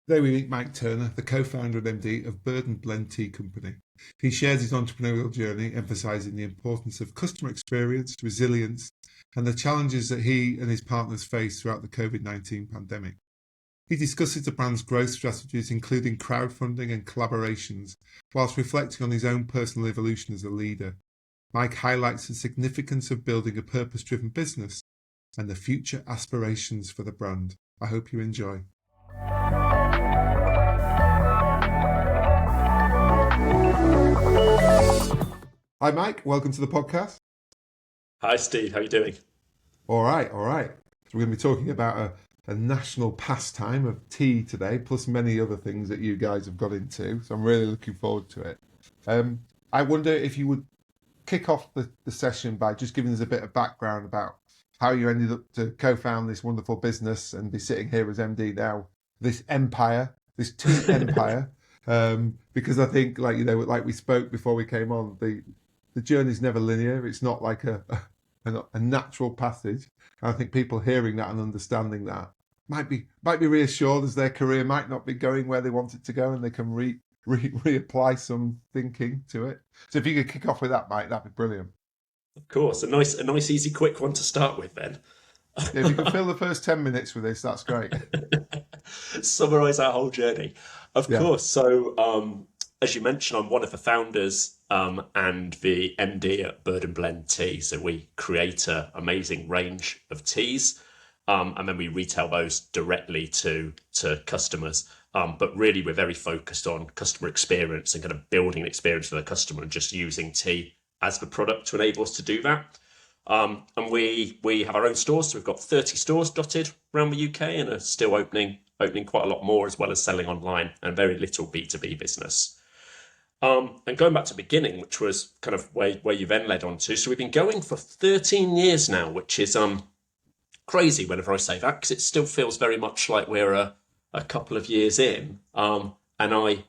Today we meet Mike Turner, the co-founder and MD of Bird and Blend Tea Company. He shares his entrepreneurial journey, emphasising the importance of customer experience, resilience, and the challenges that he and his partners face throughout the COVID-19 pandemic. He discusses the brand's growth strategies, including crowdfunding and collaborations, whilst reflecting on his own personal evolution as a leader. Mike highlights the significance of building a purpose-driven business and the future aspirations for the brand. I hope you enjoy. Hi, Mike. Welcome to the podcast. Hi, Steve. How are you doing? All right. So we're going to be talking about a national pastime of tea today, plus many other things that you guys have got into. So I'm really looking forward to it. I wonder if you would kick off the session by just giving us a bit of background about how you ended up to co-found this wonderful business and be sitting here as MD now, this empire, this tea empire. Because I think, like we spoke before we came on, the journey's never linear. It's not like a natural passage. And I think people hearing that and understanding that might be reassured as their career might not be going where they want it to go, and they can reapply some thinking to it. So if you could kick off with that, Mike, that'd be brilliant. Of course, a nice, easy, quick one to start with then. Yeah, if you can fill the first 10 minutes with this, that's great. Summarise our whole journey. Of course. So, as you mentioned, I'm one of the founders and the MD at Bird and Blend Tea. So we create an amazing range of teas, and then we retail those directly to customers. But really, we're very focused on customer experience and kind of building an experience for the customer and just using tea as the product to enable us to do that. And we have our own stores. So we've got 30 stores dotted around the UK and are still opening quite a lot more, as well as selling online, and very little B2B business. And going back to the beginning, which was kind of where you then led on to. So we've been going for 13 years now, which is crazy whenever I say that, because it still feels very much like we're a couple of years in. And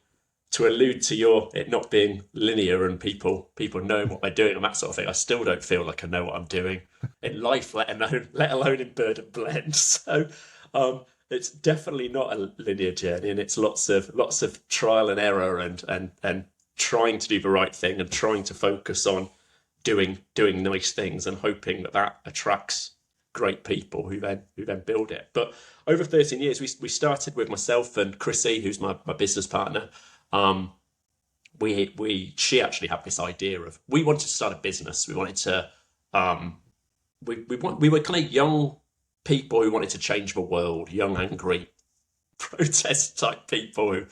to allude to it not being linear and people knowing what they're doing and that sort of thing, I still don't feel like I know what I'm doing in life, let alone in Bird and Blend. So it's definitely not a linear journey, and it's lots of trial and error and trying to do the right thing and trying to focus on doing nice things and hoping that attracts great people who then build it. But over 13 years, we started with myself and Chrissy, who's my business partner. She actually had this idea of, we wanted to start a business. We wanted to, we were kind of young people who wanted to change the world, young, angry, protest type people who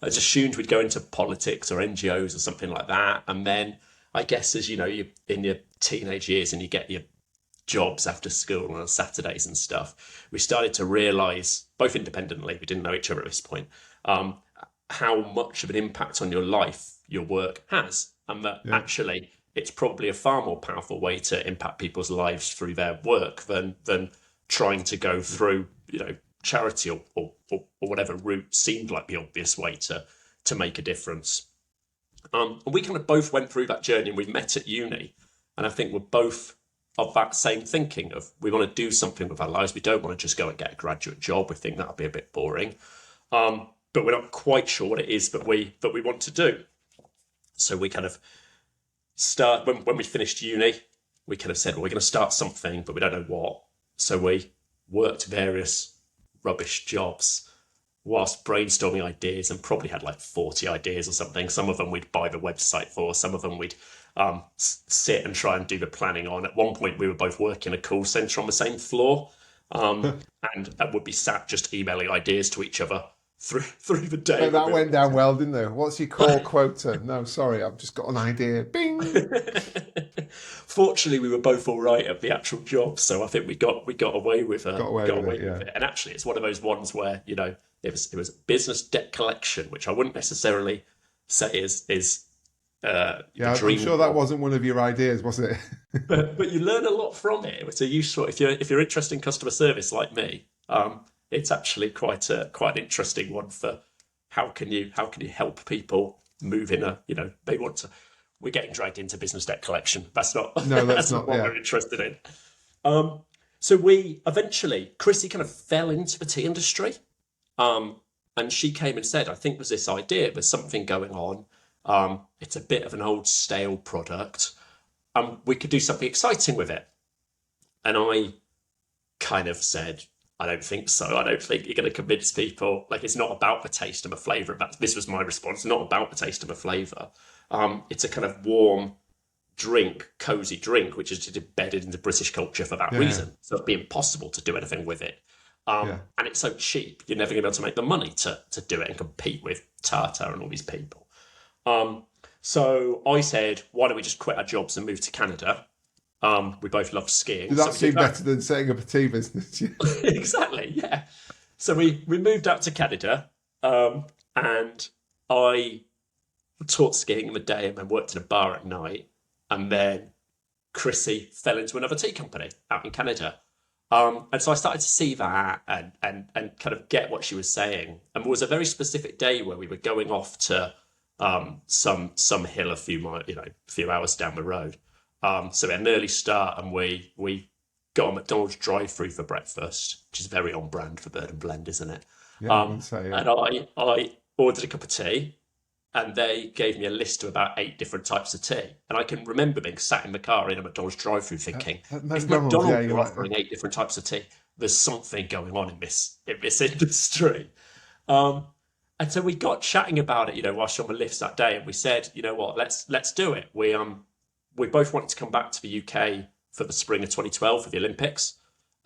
just assumed we'd go into politics or NGOs or something like that. And then I guess, as you know, you're in your teenage years and you get your jobs after school on Saturdays and stuff, we started to realise, both independently, we didn't know each other at this point, how much of an impact on your life your work has, and that actually it's probably a far more powerful way to impact people's lives through their work than trying to go through, charity or whatever route seemed like the obvious way to make a difference. And we kind of both went through that journey, and we met at uni, and I think we're both of that same thinking of, we want to do something with our lives. We don't want to just go and get a graduate job. We think that'll be a bit boring. But we're not quite sure what it is that we want to do. So we kind of start, when we finished uni, we kind of said, well, we're going to start something, but we don't know what. So we worked various rubbish jobs whilst brainstorming ideas, and probably had like 40 ideas or something. Some of them we'd buy the website for, some of them we'd sit and try and do the planning on. At one point, we were both working a call centre on the same floor, and would be sat just emailing ideas to each other through the day. So that went down well, didn't it? What's your call quota? No, sorry, I've just got an idea. Bing. Fortunately, we were both all right at the actual job, so I think we got away with it. And actually, it's one of those ones where it was business debt collection, which I wouldn't necessarily say is. I'm sure that wasn't one of your ideas, was it? but you learn a lot from it. It's a useful, if you're interested in customer service like me. It's actually quite an interesting one for how can you help people move in they want to. We're getting dragged into business debt collection. That's not that's not what we're interested in. So we eventually, Chrissy kind of fell into the tea industry. And she came and said, I think there's this idea, there's something going on. It's a bit of an old stale product. We could do something exciting with it. And I kind of said, I don't think so. I don't think you're going to convince people. Like, it's not about the taste and the flavour. This was my response. Not about the taste and the flavour. It's a kind of warm drink, cosy drink, which is just embedded into British culture for that reason. So it'd be impossible to do anything with it. And it's so cheap, you're never going to be able to make the money to do it and compete with Tata and all these people. So I said, why don't we just quit our jobs and move to Canada? We both love skiing. Does that seem better than setting up a tea business? Exactly, yeah. So we moved out to Canada, and I taught skiing in the day and then worked in a bar at night. And then Chrissy fell into another tea company out in Canada. And so I started to see that and kind of get what she was saying. And there was a very specific day where we were going off to some hill a few hours down the road. So we had an early start, and we got a McDonald's drive-through for breakfast, which is very on brand for Bird and Blend, isn't it? Yeah, I would say, yeah. And I ordered a cup of tea, and they gave me a list of about 8 different types of tea. And I can remember being sat in the car in a McDonald's drive-through thinking, if McDonald's are offering 8 different types of tea, there's something going on in this industry. And so we got chatting about it, whilst on the lifts that day, and we said, you know what, let's do it. We both wanted to come back to the UK for the spring of 2012 for the Olympics.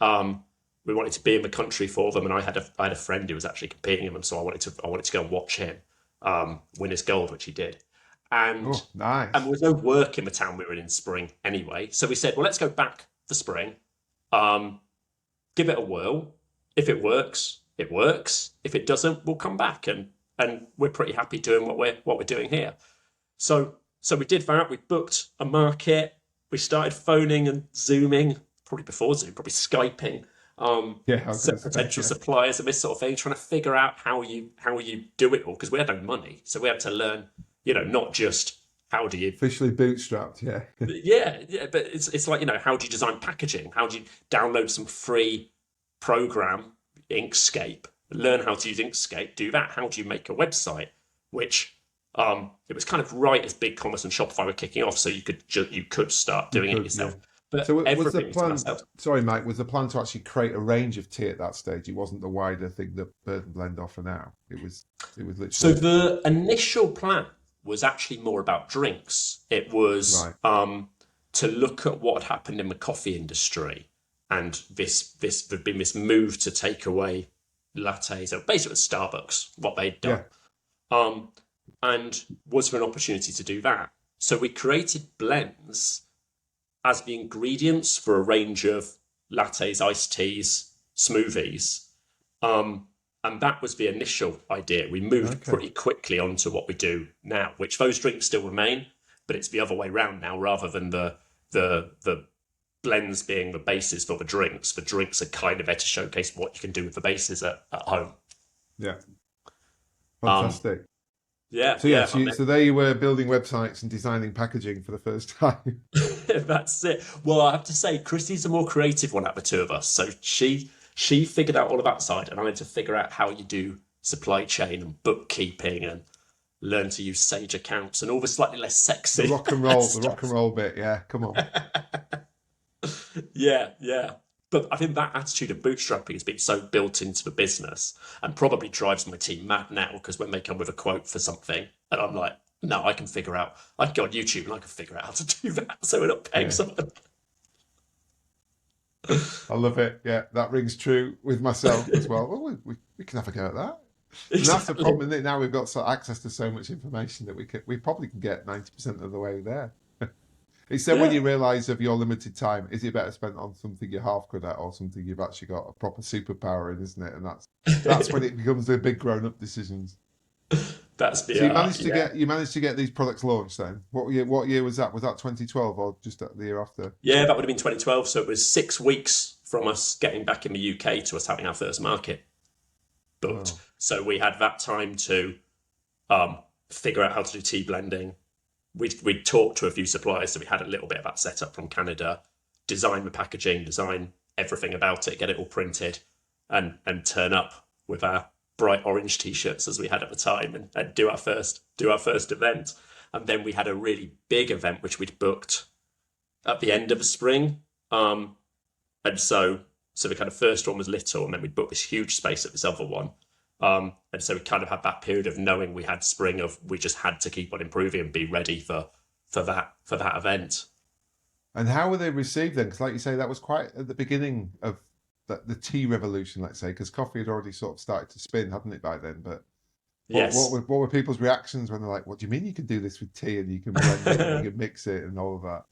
We wanted to be in the country for them, and I had a friend who was actually competing in them, so I wanted to go and watch him win his gold, which he did. And nice. And there was no work in the town we were in spring anyway, so we said, well, let's go back for spring, give it a whirl. If it works, it works. If it doesn't, we'll come back, and we're pretty happy doing what we're doing here. So we did that. We booked a market. We started phoning and Zooming, probably before Zoom, probably Skyping. Potential suppliers and this sort of thing, trying to figure out how you do it all, because we had no money, so we had to learn, not just how do you officially bootstrapped, but it's like, how do you design packaging, how do you download some free program, Inkscape, learn how to use Inkscape, do that, how do you make a website, which it was kind of right as BigCommerce and Shopify were kicking off, so you could start doing it yourself. Yeah. So was the plan? Sorry, Mike. Was the plan to actually create a range of tea at that stage? It wasn't the wider thing that Bird and Blend offer now. It was literally. So the initial plan was actually more about drinks. It was to look at what had happened in the coffee industry, and there'd been this move to take away lattes. So basically, it was Starbucks what they'd done. Yeah. And was there an opportunity to do that? So we created blends as the ingredients for a range of lattes, iced teas, smoothies. And that was the initial idea. We moved pretty quickly onto what we do now, which those drinks still remain, but it's the other way around now, rather than the blends being the bases for the drinks. The drinks are kind of there to showcase what you can do with the bases at home. Yeah. Fantastic. Yeah. So there you were, building websites and designing packaging for the first time. That's it. Well, I have to say, Chrissy's a more creative one out of the two of us. So she figured out all of that side, and I had to figure out how you do supply chain and bookkeeping and learn to use Sage accounts and all the slightly less sexy the rock and roll bit. Yeah, come on. Yeah. But I think that attitude of bootstrapping has been so built into the business, and probably drives my team mad now, because when they come with a quote for something and I'm like, no, I can go on YouTube and I can figure out how to do that, so we're not paying someone. I love it. Yeah, that rings true with myself as well. Well, we can have a go at that. Exactly. And that's the problem, isn't it? Now we've got access to so much information that we probably can get 90% of the way there. It's then when you realise of your limited time, is it better spent on something you're half good at or something you've actually got a proper superpower in, isn't it? And that's when it becomes the big grown-up decisions. That's the. So you managed to get these products launched then. What year was that? Was that 2012 or just the year after? Yeah, that would have been 2012. So it was 6 weeks from us getting back in the UK to us having our first market booked. Wow. So we had that time to figure out how to do tea blending. We talked to a few suppliers, so we had a little bit of that set up from Canada, design the packaging, design everything about it, get it all printed, and turn up with our bright orange t-shirts as we had at the time, and do our first event. And then we had a really big event which we'd booked at the end of the spring. And so the kind of first one was little, and then we'd booked this huge space at this other one. And so we kind of had that period of knowing we had spring, of we just had to keep on improving and be ready for that event. And how were they received then? Because like you say, that was quite at the beginning of the tea revolution, let's say, because coffee had already sort of started to spin, hadn't it, by then? But Yes. what were people's reactions when they're like, what do you mean you can do this with tea and you can blend it and you can mix it and all of that?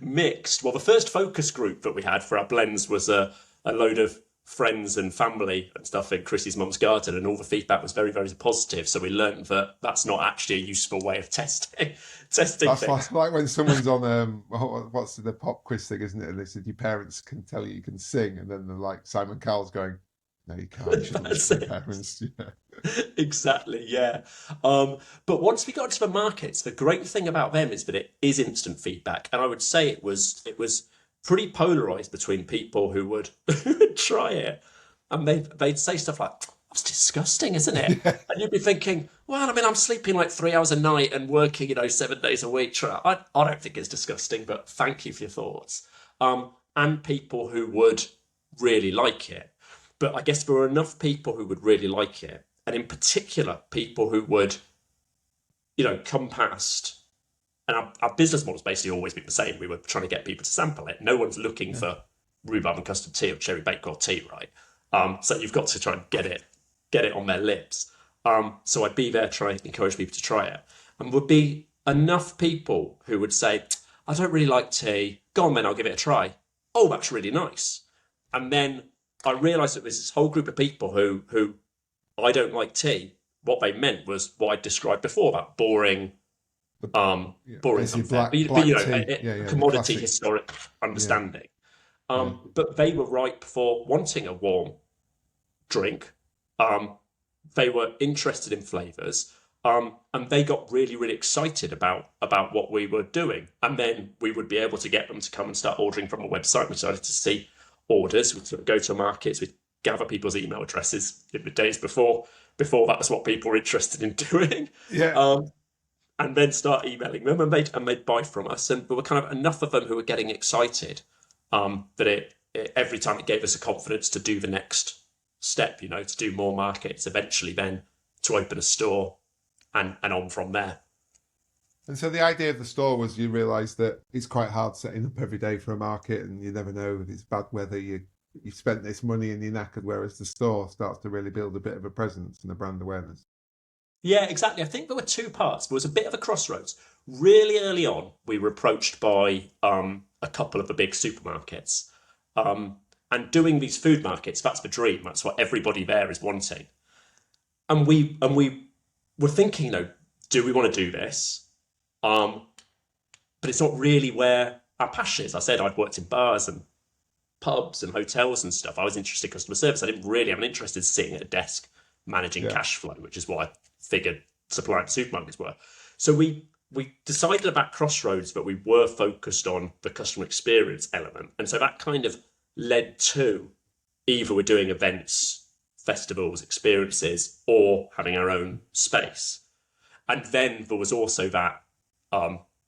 Mixed. Well, the first focus group that we had for our blends was a load of friends and family and stuff in Chrissy's mum's garden, and all the feedback was very, very positive. So we learned that that's not actually a useful way of testing That's things. like when someone's on what's the pop quiz thing, isn't it? And they said your parents can tell you can sing, and then they're like Simon Cowell's going, no, you can't. You shouldn't listen to your parents. Yeah. Exactly, yeah. But once we got to the markets, the great thing about them is that it is instant feedback, and I would say it was pretty polarized between people who would try it, and they'd say stuff like, "That's disgusting, isn't it?" Yeah. And you'd be thinking, "Well, I mean, I'm sleeping like 3 hours a night and working, 7 days a week. I don't think it's disgusting, but thank you for your thoughts." And people who would really like it. But I guess there were enough people who would really like it, and in particular, people who would, come past. And our business model's basically always been the same. We were trying to get people to sample it. No one's looking for rhubarb and custard tea or cherry bakewell tea, right? So you've got to try and get it on their lips. So I'd be there trying to encourage people to try it. And would be enough people who would say, I don't really like tea. Go on then, I'll give it a try. Oh, that's really nice. And then I realised that there's this whole group of people who I don't like tea. What they meant was what I described before, that boring Black tea. Commodity historic understanding. But they were ripe for wanting a warm drink. They were interested in flavours, and they got really, really excited about what we were doing. And then we would be able to get them to come and start ordering from a website. We started to see orders. We'd sort of go to markets. We'd gather people's email addresses in the days before that was what people were interested in doing. Yeah. And then start emailing them, and they'd buy from us. And there were kind of enough of them who were getting excited that it every time it gave us a confidence to do the next step, to do more markets, eventually then to open a store and on from there. And so the idea of the store was you realise that it's quite hard setting up every day for a market, and you never know if it's bad weather, you've spent this money and you're knackered, whereas the store starts to really build a bit of a presence and a brand awareness. Yeah, exactly. I think there were two parts. There was a bit of a crossroads. Really early on, we were approached by a couple of the big supermarkets. And doing these food markets, that's the dream. That's what everybody there is wanting. And we were thinking, do we want to do this? But it's not really where our passion is. I said I'd worked in bars and pubs and hotels and stuff. I was interested in customer service. I didn't really have an interest in sitting at a desk managing cash flow, which is what I figured supplying supermarkets were. So we decided about Crossroads, but we were focused on the customer experience element. And so that kind of led to either we're doing events, festivals, experiences, or having our own space. And then there was also that,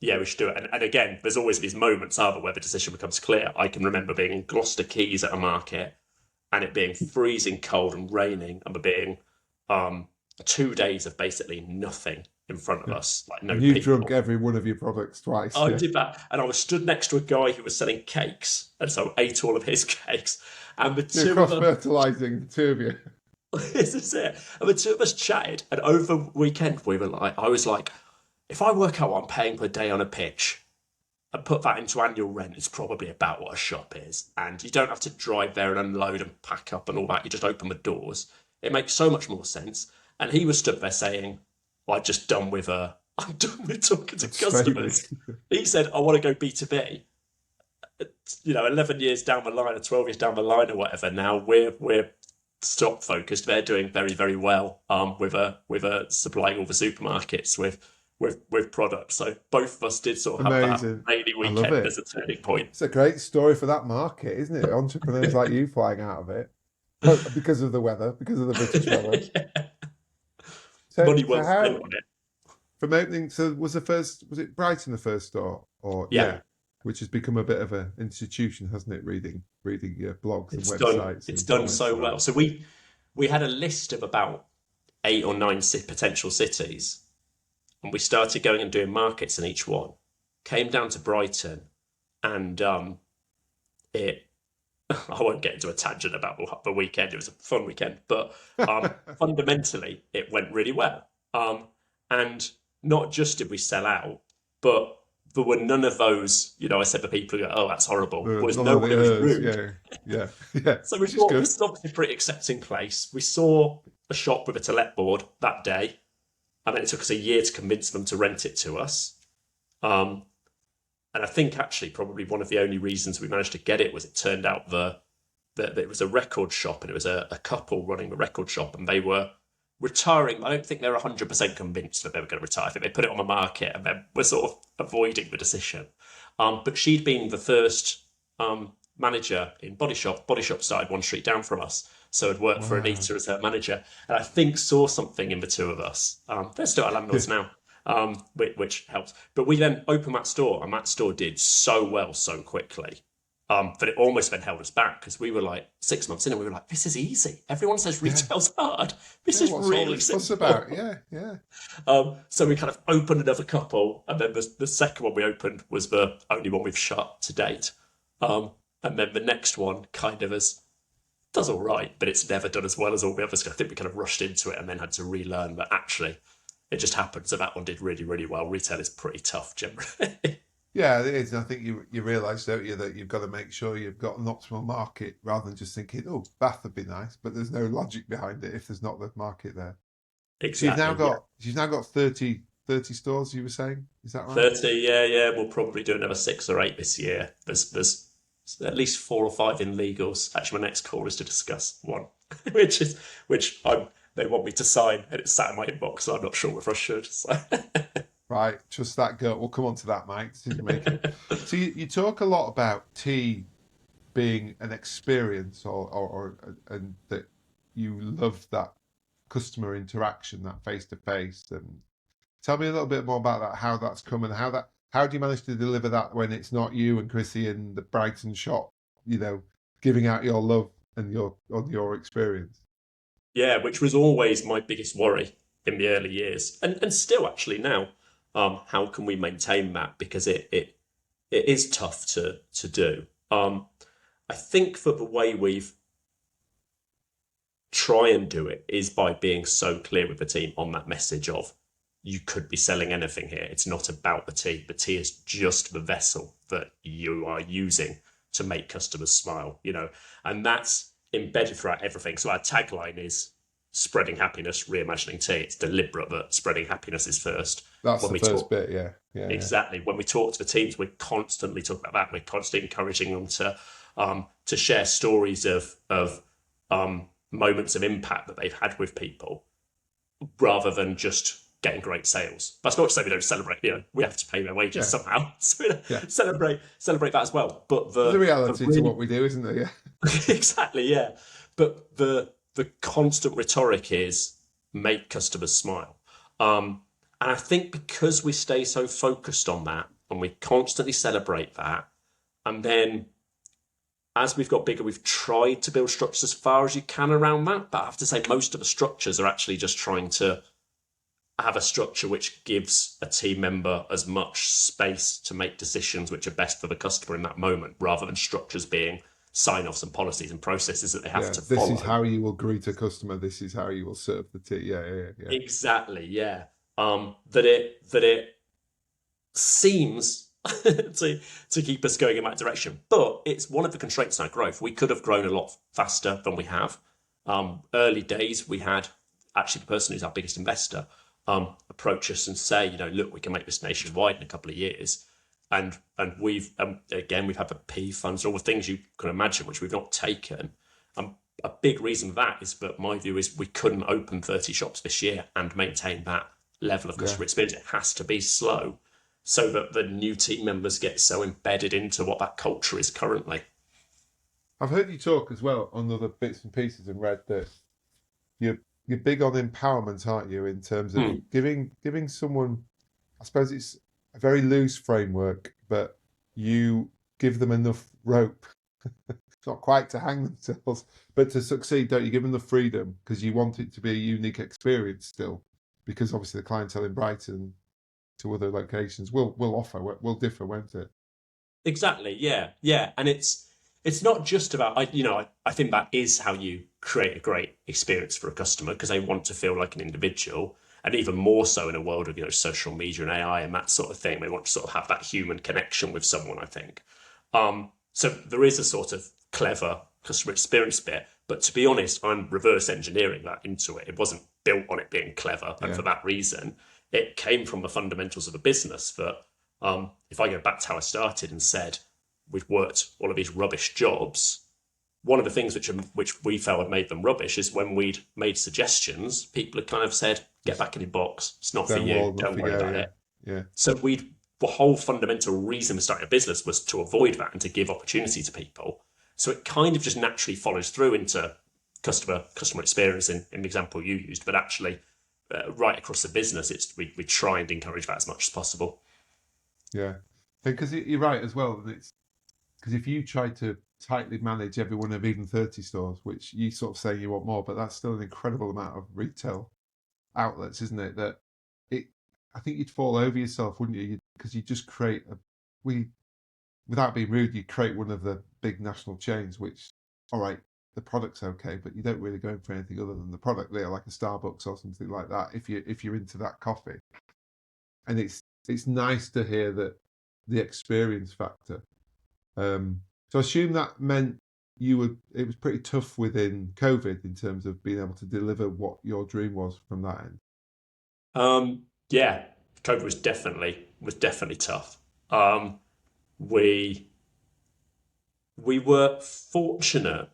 we should do it. And again, there's always these moments, where the decision becomes clear. I can remember being in Gloucester Quays at a market and it being freezing cold and raining, and there being 2 days of basically nothing in front of us, like no and you people. drunk every one of your products twice. I did that, and I was stood next to a guy who was selling cakes, and so I ate all of his cakes. And the two of them, cross-fertilising, the two of you. this is it. And the two of us chatted, and over the weekend I was like, if I work out what I'm paying per day on a pitch and put that into annual rent, it's probably about what a shop is. And you don't have to drive there and unload and pack up and all that. You just open the doors. It makes so much more sense. And he was stood there saying, I'm done with talking to customers. He said, I want to go B2B. 11 years down the line or 12 years down the line or whatever. Now we're stock focused. They're doing very, very well with supplying all the supermarkets with products. So both of us did sort of have that rainy weekend as a turning point. It's a great story for that market, isn't it? Entrepreneurs like you flying out of it. because of the weather, because of the British weather. Yeah. So, Money so well spent how on it. from opening? So was it Brighton the first store, or Yeah, which has become a bit of an institution, hasn't it? Reading your blogs and websites it's and done comments so and that. well. So we had a list of about 8 or 9 potential cities, and we started going and doing markets in each one. Came down to Brighton, and it. I won't get into a tangent about the weekend. It was a fun weekend, but fundamentally, it went really well. And not just did we sell out, but there were none of those. I said to people, who go, "Oh, that's horrible." There was None no of one the who was ers, rude. yeah, yeah, So we which is thought good. this is obviously a pretty accepting place. We saw a shop with a to-let board that day, and then it took us a year to convince them to rent it to us. Um, and I think actually probably one of the only reasons we managed to get it was it turned out that it was a record shop, and it was a couple running the record shop, and they were retiring. I don't think they were 100% convinced that they were going to retire. I think they put it on the market and then were sort of avoiding the decision. But she'd been the first manager in Body Shop. Body Shop started one street down from us, so had worked for Wow. Anita as her manager, and I think saw something in the two of us. They're still our landlords now, which helps. But we then opened that store, and that store did so well so quickly. But it almost then held us back because we were like 6 months in and we were like, this is easy. Everyone says Yeah, retail's hard. This yeah. is What's all really this fuss about? simple. Yeah, yeah. So we kind of opened another couple, and then the second one we opened was the only one we've shut to date. And then the next one kind of does all right, but it's never done as well as all the others. I think we kind of rushed into it and then had to relearn that actually it just happened. So that one did really, really well. Retail is pretty tough generally. Yeah, it is. I think you realise, don't you, that you've got to make sure you've got an optimal market rather than just thinking, oh, Bath would be nice, but there's no logic behind it if there's not the market there. So Exactly, yeah. you've now got 30 stores, you were saying? Is that right? 30, yeah, yeah. We'll probably do another 6 or 8 this year. There's at least 4 or 5 in legals. Actually, my next call is to discuss one, which they want me to sign, and it's sat in my inbox, so I'm not sure if I should. So. Right, trust that girl. We'll come on to that, Mike, decision making. So you talk a lot about tea being an experience and that you love that customer interaction, that face to face. And tell me a little bit more about that, how that's come and how do you manage to deliver that when it's not you and Chrissy in the Brighton shop, giving out your love and your experience. Yeah, which was always my biggest worry in the early years, and still actually now. How can we maintain that? Because it is tough to do. I think that the way we've try and do it is by being so clear with the team on that message of you could be selling anything here. It's not about the tea. The tea is just the vessel that you are using to make customers smile, and that's embedded throughout everything. So our tagline is spreading happiness, reimagining tea. It's deliberate that spreading happiness is first. That's When the we first talk, bit, yeah. Yeah, yeah. exactly. When we talk to the teams, we're constantly talking about that. We're constantly encouraging them to share stories of moments of impact that they've had with people, rather than just getting great sales. That's not to say we don't celebrate. We have to pay their wages Yeah, somehow, so we yeah. celebrate that as well. But There's a the reality to really what we do, isn't there? Yeah. exactly, yeah. But the constant rhetoric is make customers smile. And I think because we stay so focused on that and we constantly celebrate that, and then as we've got bigger, we've tried to build structures as far as you can around that. But I have to say, most of the structures are actually just trying to have a structure which gives a team member as much space to make decisions which are best for the customer in that moment, rather than structures being sign-offs and policies and processes that they have Yeah, to this is follow. how you will greet a customer. This is how you will serve the tea. Yeah, yeah, yeah. Exactly, yeah. That it seems to keep us going in that direction. But it's one of the constraints in our growth. We could have grown a lot faster than we have. Early days, we had actually the person who's our biggest investor approach us and say, look, we can make this nationwide in a couple of years. And we've had the P funds, all the things you can imagine, which we've not taken. A big reason for that is that my view is we couldn't open 30 shops this year and maintain that level of customer experience. It has to be slow, so that the new team members get so embedded into what that culture is currently. I've heard you talk as well on other bits and pieces and read that you're big on empowerment, aren't you? In terms of Hmm. giving someone, I suppose it's a very loose framework, but you give them enough rope, not quite to hang themselves, but to succeed, don't you? Give them the freedom because you want it to be a unique experience still, because obviously the clientele in Brighton to other locations will offer, will differ, won't it? Exactly. Yeah. Yeah. And it's not just about I think that is how you create a great experience for a customer because they want to feel like an individual. And even more so in a world of social media and AI and that sort of thing, they want to sort of have that human connection with someone. I think. So there is a sort of clever customer experience bit, but to be honest, I'm reverse engineering that into it. It wasn't built on it being clever, and Yeah, for that reason, it came from the fundamentals of the business. That if I go back to how I started and said we've worked all of these rubbish jobs, one of the things which we felt had made them rubbish is when we'd made suggestions, people had kind of said, "Get just back in your box. It's not for you. stonewalled and off Don't you worry go. about Yeah, it." yeah, So the whole fundamental reason for starting a business was to avoid that and to give opportunity to people. So it kind of just naturally follows through into customer experience in the example you used, but actually right across the business, we try and encourage that as much as possible. yeah. Because you're right as well. It's because if you try to tightly manage every one of even 30 stores, which you sort of say you want more, but that's still an incredible amount of retail outlets, isn't it? That it, I think you'd fall over yourself, wouldn't you? Because you just create we, without being rude, you create one of the big national chains, which, all right, the product's okay, but you don't really go in for anything other than the product there, like a Starbucks or something like that. If you're into that coffee, and it's nice to hear that the experience factor. So I assume that meant it was pretty tough within COVID in terms of being able to deliver what your dream was from that end. Yeah, COVID was definitely tough. Um, we we were fortunate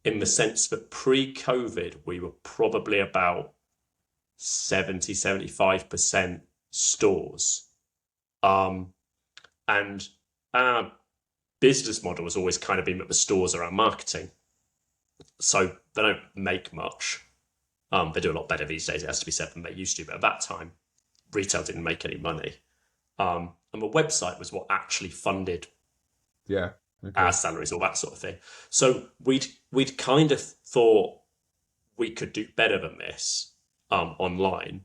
in the sense that pre-COVID we were probably about 75% stores. Um, and our business model has always kind of been that the stores are our marketing. So they don't make much. They do a lot better these days, it has to be said, than they used to. But at that time, retail didn't make any money. And the website was what actually funded Yeah. our Okay. salaries, all that sort of thing. So we'd kind of thought we could do better than this online.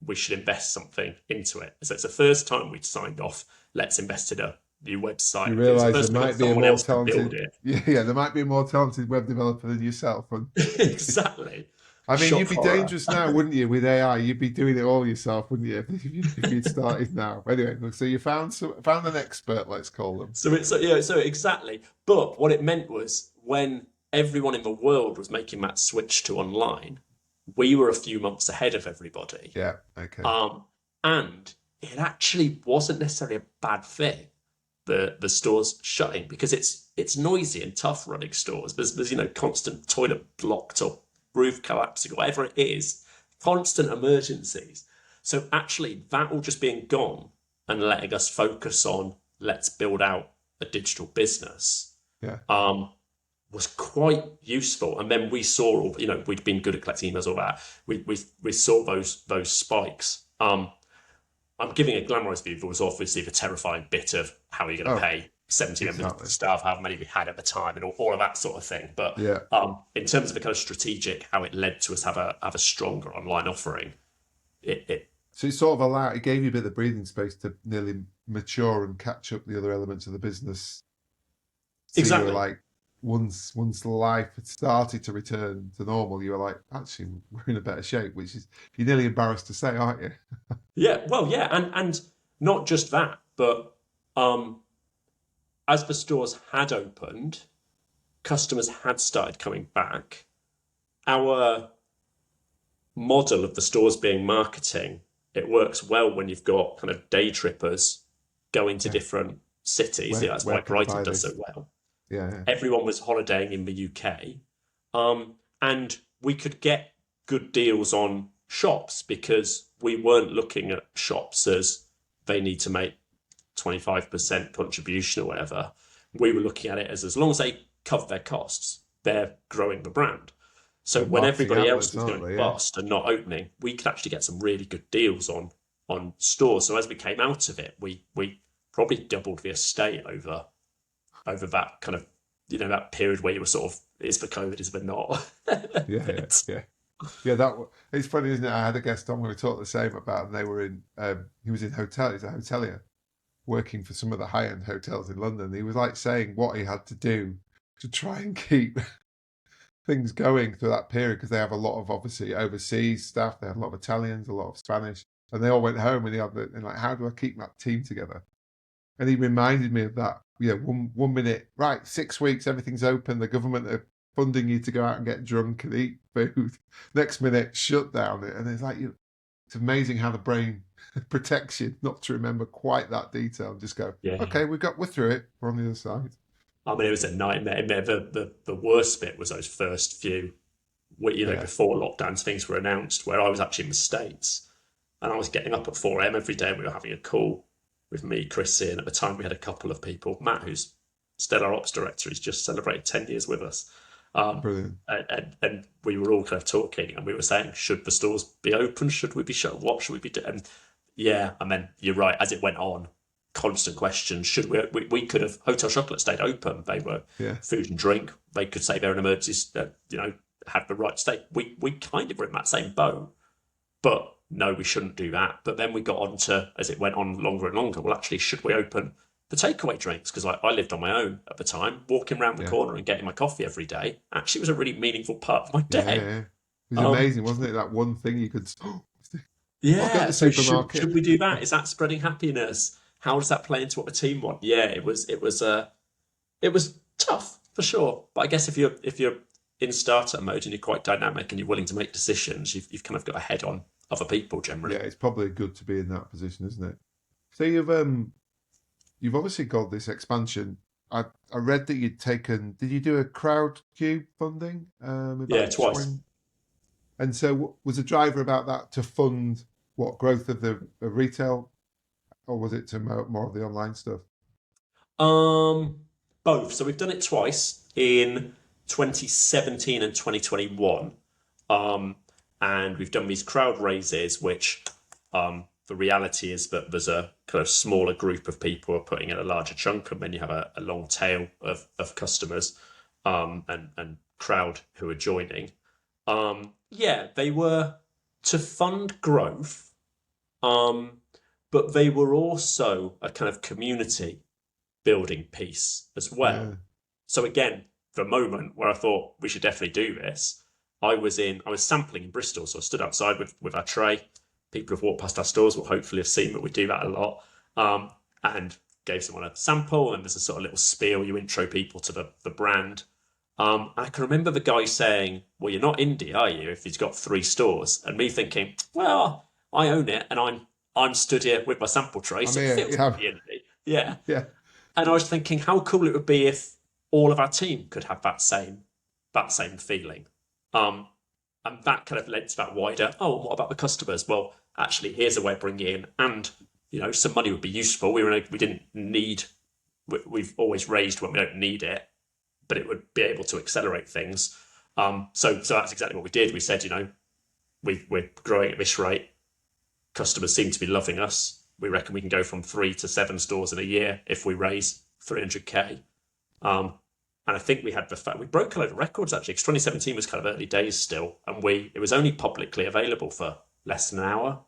We should invest something into it. So it's the first time we'd signed off. Let's invest in a new You website. It was the realise there first time we got might be a someone more else to build talented, it. yeah, there might be a more talented web developer than yourself. And Exactly. I mean, Shock you'd be horror. dangerous now, wouldn't you? With AI, you'd be doing it all yourself, wouldn't you? If you'd started now. Anyway, so you found an expert, let's call them. So exactly. But what it meant was when everyone in the world was making that switch to online, we were a few months ahead of everybody. Yeah. Okay. Um, and it actually wasn't necessarily a bad thing, the stores shutting, because it's noisy and tough running stores. There's constant toilet blocked or roof collapsing or whatever it is, constant emergencies. So actually that all just being gone and letting us focus on let's build out a digital business Yeah. was quite useful. And then we saw we'd been good at collecting emails, all that. We saw those spikes. I'm giving a glamorized view. There was obviously the terrifying bit of how are you going to Oh, pay 70 members of exactly. staff, how many we had at the time, and all of that sort of thing. But Yeah. in terms of the kind of strategic, how it led to us have a stronger online offering, it So it sort of it gave you a bit of breathing space to nearly mature and catch up the other elements of the business. So you were exactly. like, once life had started to return to normal, you were like, actually, we're in a better shape, which is you're nearly embarrassed to say, aren't you? Yeah, well, yeah, and not just that, but as the stores had opened, customers had started coming back. Our model of the stores being marketing, it works well when you've got kind of day trippers going to Yeah. different cities. Yeah, that's Where why can I Brighton buy does so this? well. Yeah, yeah, Everyone was holidaying in the UK, and we could get good deals on shops because we weren't looking at shops as they need to make 25% contribution or whatever. We were looking at it as long as they cover their costs. They're growing the brand. So They're when marketing everybody else outlets, was aren't going they? Yeah. bust and not opening, we could actually get some really good deals on stores. So as we came out of it, we probably doubled the estate over that kind of, that period where you were sort of, is for COVID, is for not. Yeah, yeah, yeah. Yeah, it's funny, isn't it? I had a guest on when we talked the same about, and they were in. He was in hotel. He's a hotelier working for some of the high-end hotels in London. He was like saying what he had to do to try and keep things going through that period because they have a lot of obviously overseas staff. They have a lot of Italians, a lot of Spanish, and they all went home and and like, how do I keep that team together? And he reminded me of that. Yeah, one minute, right, 6 weeks, everything's open. The government are funding you to go out and get drunk and eat food. Next minute, shut down. And it's like, it's amazing how the brain protects you not to remember quite that detail. Just go, Yeah. okay, we're through it. We're on the other side. I mean, it was a nightmare. The worst bit was those first few, Yeah, before lockdowns, things were announced, where I was actually in the States and I was getting up at 4 a.m. every day and we were having a call with me, Chrissy, and at the time we had a couple of people. Matt, who's still our ops director, he's just celebrated 10 years with us. brilliant. And we were all kind of talking and we were saying, should the stores be open? Should we be shut? What should we be doing? And yeah, and then you're right, as it went on, constant questions. Should we could have, Hotel Chocolate stayed open. They were Yeah, food and drink. They could say they're an emergency, had the right to stay. We kind of were in that same boat, but no, we shouldn't do that. But then we got on to, as it went on longer and longer, well, actually, should we open the takeaway drinks? Because I lived on my own at the time, walking around the yeah, corner and getting my coffee every day. Actually, it was a really meaningful part of my yeah, day. yeah. It was Um, amazing, wasn't it? That one thing you could, I'll go to yeah. the So should supermarket. should we do that? Is that spreading happiness? How does that play into what the team want? Yeah, it was tough for sure. But I guess if you're in startup mode and you're quite dynamic and you're willing to make decisions, you've kind of got ahead on other people Yeah, generally. it's probably good to be in that position, isn't it? So you've obviously got this expansion. I read that you'd taken. Did you do a crowd funding Yeah, about twice. 20? And so was the driver about that to fund what growth of the of retail, or was it to more of the online stuff? Um, Both. So we've done it twice in 2017 and 2021. Um, and we've done these crowd raises, which the reality is that there's a kind of smaller group of people who are putting in a larger chunk, and then you have a long tail of customers and crowd who are joining. Yeah, they were to fund growth, um, but they were also a kind of community building piece as well. Yeah, So again, the moment where I thought we should definitely do this, I was sampling in Bristol, so I stood outside with our tray. People who've walked past our stores will hopefully have seen that we do that a lot. And gave someone a sample, and there's a sort of little spiel, you intro people to the brand. I can remember the guy saying, well, you're not indie, are you, if he's got 3 stores? And me thinking, well, I own it and I'm stood here with my sample tray, I'm so it here. feels Yeah, pretty indie. Yeah. yeah. And I was thinking how cool it would be if all of our team could have that same feeling. Um, and that kind of led to that wider, oh, what about the customers? Well, actually, here's a way of bringing in, and some money would be useful. We didn't need, we've always raised when we don't need it, but it would be able to accelerate things. So that's exactly what we did. We said, we're growing at this rate. Customers seem to be loving us. We reckon we can go from 3 to 7 stores in a year if we raise 300k. Um, and I think we had the fact we broke a load of records actually, because 2017 was kind of early days still, and it was only publicly available for less than an hour.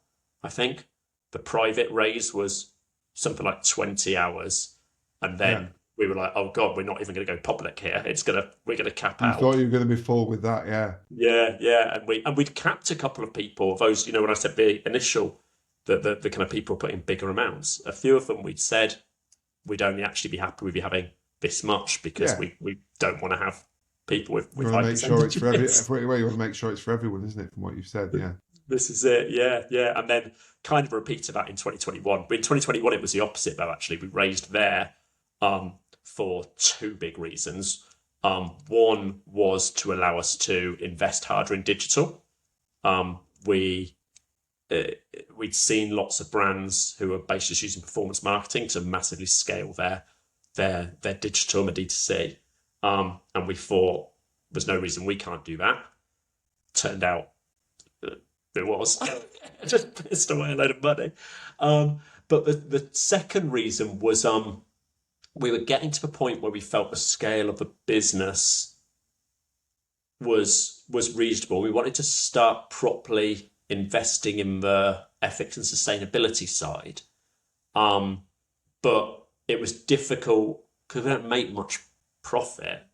I think the private raise was something like 20 hours, and Yeah. then we were like, oh god, we're not even going to go public here. We're gonna cap You thought out. you were going to be full with that, yeah. Yeah, and we'd capped a couple of people. Those, when I said the initial, the kind of people putting bigger amounts. A few of them we'd said we'd only actually be happy with you having this much, because Yeah. we don't want to have people with You high want to make sure it's for percentages. well, you want to make sure it's for everyone, isn't it? From what you've said, yeah. This is it, yeah. And then kind of repeated that in 2021. But in 2021, it was the opposite, though, actually. We raised there for 2 big reasons. One was to allow us to invest harder in digital. We we'd seen lots of brands who are basically just using performance marketing to massively scale their digital and D2C. And we thought there's no reason we can't do that. Turned out it was. Just pissed away a load of money. But the second reason was we were getting to the point where we felt the scale of the business was reasonable. We wanted to start properly investing in the ethics and sustainability side. But it was difficult because we don't make much profit.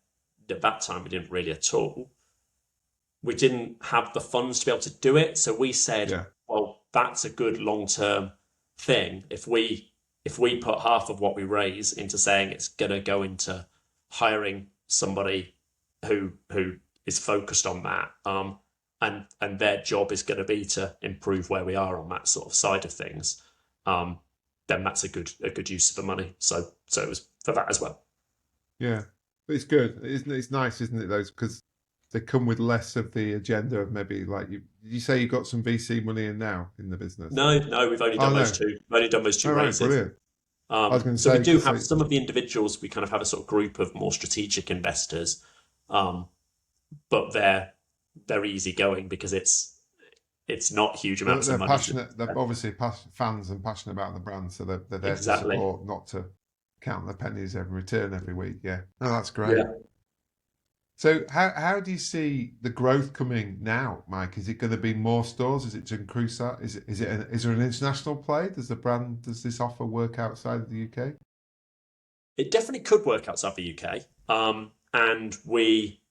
At that time, we didn't really at all. We didn't have the funds to be able to do it. So we said, well, that's a good long-term thing. If we put half of what we raise into saying it's going to go into hiring somebody who is focused on that, and their job is going to be to improve where we are on that sort of side of things, then that's a good use of the money. So it was for that as well. Yeah, but it's good. It's nice, isn't it? Those, because they come with less of the agenda of maybe like you say you've got some VC money in now in the business. No, we've only done those two. We've only done those two raises. Brilliant. I was going to so say, we do have some of the individuals. We kind of have a sort of group of more strategic investors, but they're easygoing because it's not huge amounts of money. Passionate. They're obviously fans and passionate about the brand, so they're there to support, not to count the pennies in return every week. Yeah, no, that's great. Yeah. So how do you see the growth coming now, Mike? Is it going to be more stores? Is it to increase that? Is there an international play? Does this offer work outside of the UK? It definitely could work outside the UK. And we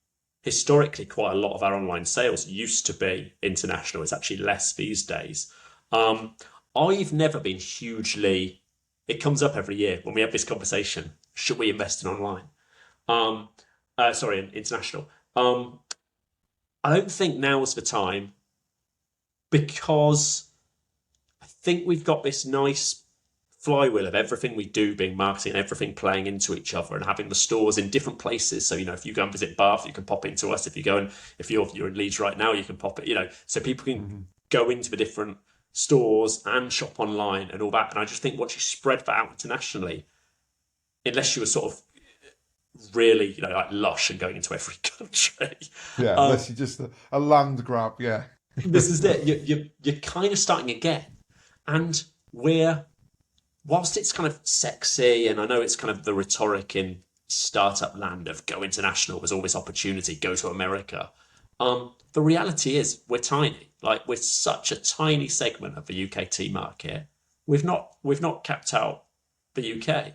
historically, quite a lot of our online sales used to be international. It's actually less these days. I've never been hugely. It comes up every year when we have this conversation. Should we invest in online? International. I don't think now's the time, because I think we've got this nice flywheel of everything we do being marketing and everything playing into each other, and having the stores in different places. So, if you go and visit Bath, you can pop into us. If you're in Leeds right now, you can pop it, so people can go into the different stores and shop online and all that. And I just think once you spread that out internationally, unless you were sort of really, like Lush and going into every country. Yeah, unless you're just a land grab, yeah. This is it. You're kind of starting again. And whilst it's kind of sexy, and I know it's kind of the rhetoric in startup land of go international, there's all this opportunity, go to America. The reality is we're tiny. Like, we're such a tiny segment of the UK tea market. We've not kept out the UK.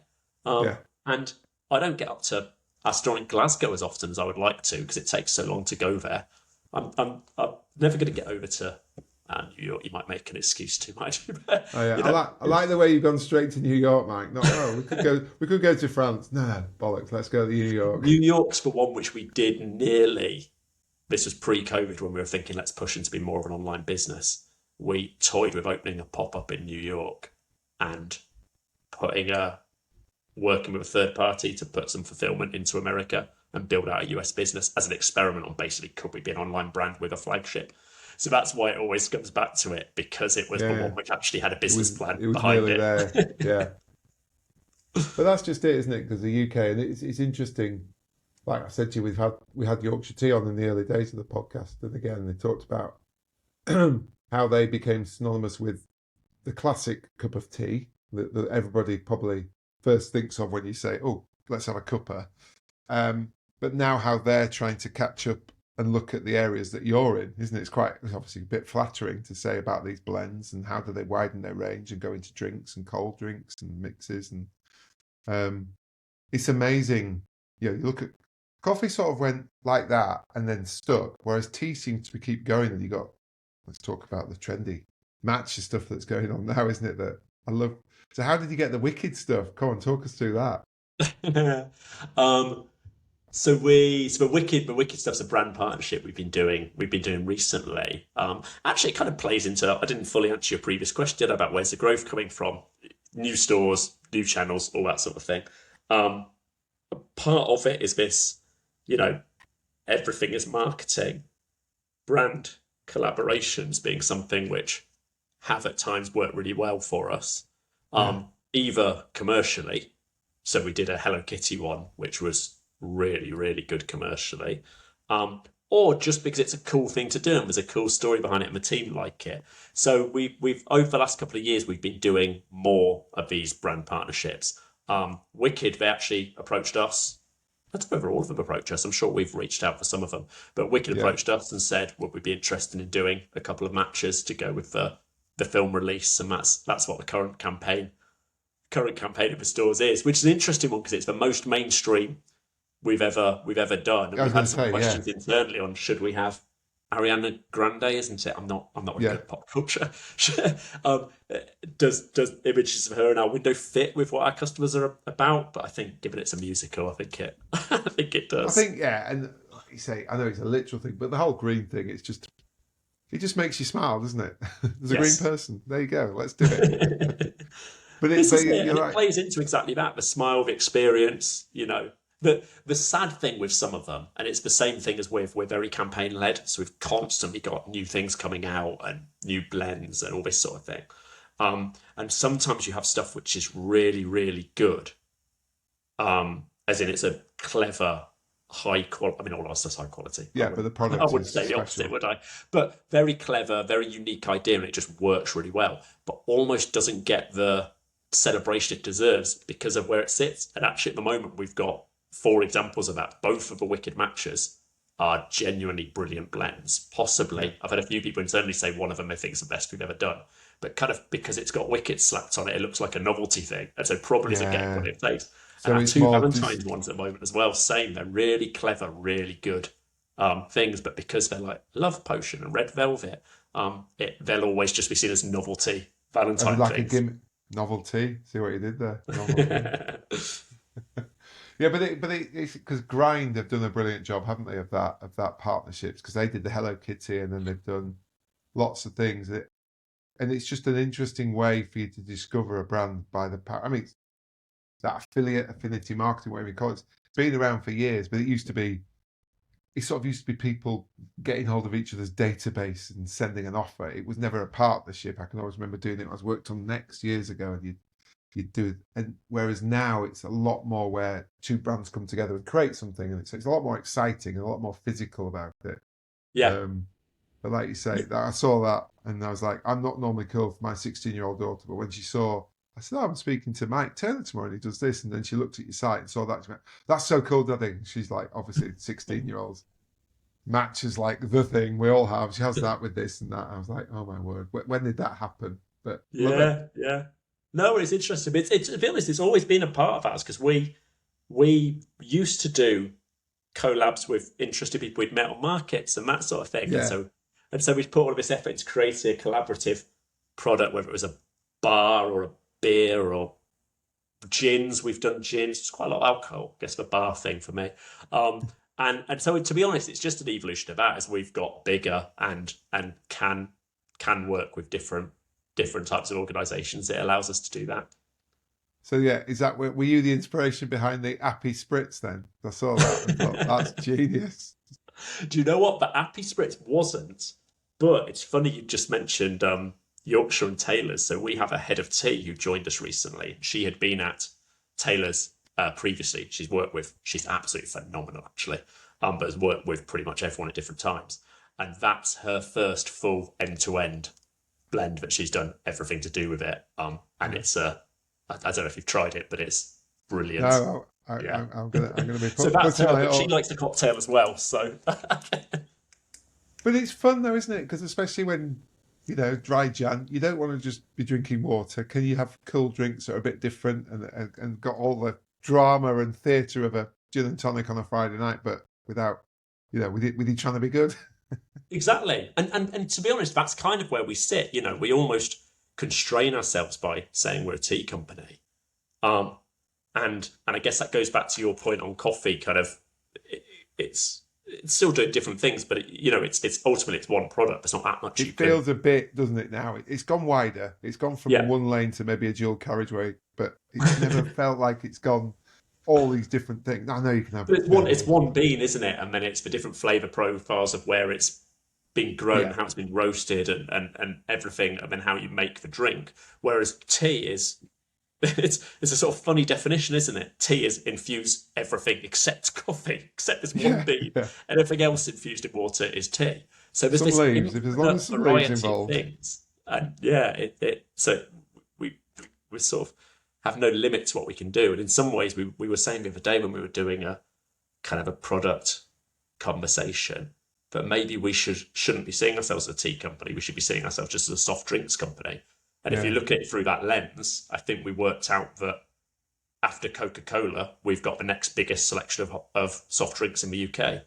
And I don't get up to our store in Glasgow as often as I would like to, because it takes so long to go there. I'm never going to get over to New York. You might make an excuse too much. I like the way you've gone straight to New York, Mike. We could go to France. No, bollocks. Let's go to New York. New York's the one which we did nearly. This was pre-COVID, when we were thinking let's push into be more of an online business. We toyed with opening a pop-up in New York and working with a third party to put some fulfillment into America and build out a US business as an experiment on basically, could we be an online brand with a flagship? So that's why it always comes back to it, because it was the one which actually had a business plan behind it. There. Yeah. But that's just it, isn't it? Because the UK, and it's interesting. Like I said to you, we had Yorkshire Tea on in the early days of the podcast, and again they talked about how they became synonymous with the classic cup of tea that everybody probably first thinks of when you say, "Oh, let's have a cuppa." But now how they're trying to catch up and look at the areas that you're in, isn't it? It's obviously a bit flattering to say about these blends and how do they widen their range and go into drinks and cold drinks and mixes, and it's amazing. You look at coffee, sort of went like that and then stuck, whereas tea seems to keep going. And let's talk about the trendy matcha stuff that's going on now, isn't it? That I love. So how did you get the wicked stuff? Come on, talk us through that. So the wicked stuff's a brand partnership we've been doing recently. Actually, it kind of plays into, I didn't fully answer your previous question about where's the growth coming from, new stores, new channels, all that sort of thing. Part of it is this, everything is marketing, brand collaborations being something which have at times worked really well for us. Either commercially, so we did a Hello Kitty one, which was really, really good commercially, or just because it's a cool thing to do and there's a cool story behind it and the team like it. So we've over the last couple of years we've been doing more of these brand partnerships. Wicked, they actually approached us. I don't know whether all of them approached us. I'm sure we've reached out for some of them, but Wicked Yeah. approached us and said, would we be interested in doing a couple of matches to go with the film release? And that's what the current campaign of the stores is, which is an interesting one because it's the most mainstream we've ever done, and I was we've going had to some say, yeah, questions internally on should we have Ariana Grande, isn't it? I'm not very yeah. good at pop culture. um, does images of her in our window fit with what our customers are about? But I think given it's a musical, I think it I think it I does. think, yeah, and like you say, I know it's a literal thing, but the whole green thing, it just makes you smile, doesn't it? There's a green Yes. person. There you go. Let's do it. This But is it, you're and it right. plays into exactly that, the smile, the experience, The sad thing with some of them, and it's the same thing as we're very campaign led, so we've constantly got new things coming out and new blends and all this sort of thing. And sometimes you have stuff which is really, really good, as in it's a clever, high quality. I mean, all our stuff's high quality. Yeah, but the I product wouldn't is say the opposite, special. would I? But very clever, very unique idea, and it just works really well. But almost doesn't get the celebration it deserves because of where it sits. And actually, at the moment, we've got 4 examples of that. Both of the Wicked matches are genuinely brilliant blends. Yeah. Possibly, I've had a few people internally say one of them they think is the best we've ever done. But kind of because it's got Wicked slapped on it, it looks like a novelty thing. And so probably isn't getting Yeah. what it takes. And So our it's two more Valentine's ones at the moment as well, same. They're really clever, really good things, but because they're like Love Potion and Red Velvet, they'll always just be seen as novelty Valentine like a things. gimmick novelty. See what you did there? Novelty. Yeah, it's because Grind have done a brilliant job, haven't they, of that partnerships? Because they did the Hello Kitty, and then they've done lots of things. And it's just an interesting way for you to discover a brand by the power. I mean, it's that affinity marketing, whatever you call it. It's been around for years, but it sort of used to be people getting hold of each other's database and sending an offer. It was never a partnership. I can always remember doing it. I was worked on Next years ago, and you do it. And whereas now it's a lot more where two brands come together and create something, and it's a lot more exciting and a lot more physical about it. Yeah. Um, but like you say, I saw that and I was like, I'm not normally cool for my 16-year-old daughter, but when she saw, I said, oh, I'm speaking to Mike Turner tomorrow and he does this. And then she looked at your site and saw that. She went, that's so cool, Daddy. She's like, obviously, 16-year-olds. Match is like the thing we all have. She has that with this and that. I was like, oh my word, when did that happen? But love it. Yeah. No, it's interesting. It's to be honest, it's always been a part of ours because we used to do collabs with interested people we'd met on markets and that sort of thing. Yeah. And so we'd put all of this effort into creating a collaborative product, whether it was a bar or a beer or gins. We've done gins. It's quite a lot of alcohol. I guess the bar thing for me. And so to be honest, it's just an evolution of that as we've got bigger and can work with different types of organisations. It allows us to do that. So yeah, were you the inspiration behind the Appy Spritz then? I saw that and thought, that's genius. Do you know what? The Appy Spritz wasn't, but it's funny you just mentioned Yorkshire and Taylor's. So we have a head of tea who joined us recently. She had been at Taylor's previously. She's absolutely phenomenal actually, but has worked with pretty much everyone at different times. And that's her first full end-to-end blend that she's done everything to do with it. And it's I don't know if you've tried it, but it's brilliant. No, Yeah. I'm gonna be So that's putting her, my but she likes the cocktail as well. So But it's fun though, isn't it? Because especially when dry Jan, you don't want to just be drinking water. Can you have cool drinks that are a bit different and got all the drama and theatre of a gin and tonic on a Friday night, but without with it trying to be good. exactly. And to be honest, that's kind of where we sit. We almost constrain ourselves by saying we're a tea company. And I guess that goes back to your point on coffee. Kind of, it's still doing different things, but it's ultimately it's one product. There's not that much you It can. feels a bit, doesn't it? Now it's gone wider. It's gone from Yeah, one lane to maybe a dual carriageway, but it's never felt like it's gone all these different things. I know you can have but it's variation. one bean, isn't it? And then it's the different flavour profiles of where it's been grown, Yeah, how it's been roasted, and everything, and then how you make the drink. Whereas tea is it's a sort of funny definition, isn't it? Tea is infuse everything except coffee, except this one Yeah, bean, yeah. and everything else infused in water is tea. So there's Some this leaves, if as long as infinite some leaves variety of involved. things, and yeah, so we we sort of have no limit to what we can do. And in some ways, we were saying the other day when we were doing a kind of a product conversation that maybe we shouldn't be seeing ourselves as a tea company. We should be seeing ourselves just as a soft drinks company. And if you Yeah. look at it through that lens, I think we worked out that after Coca-Cola, we've got the next biggest selection of soft drinks in the UK.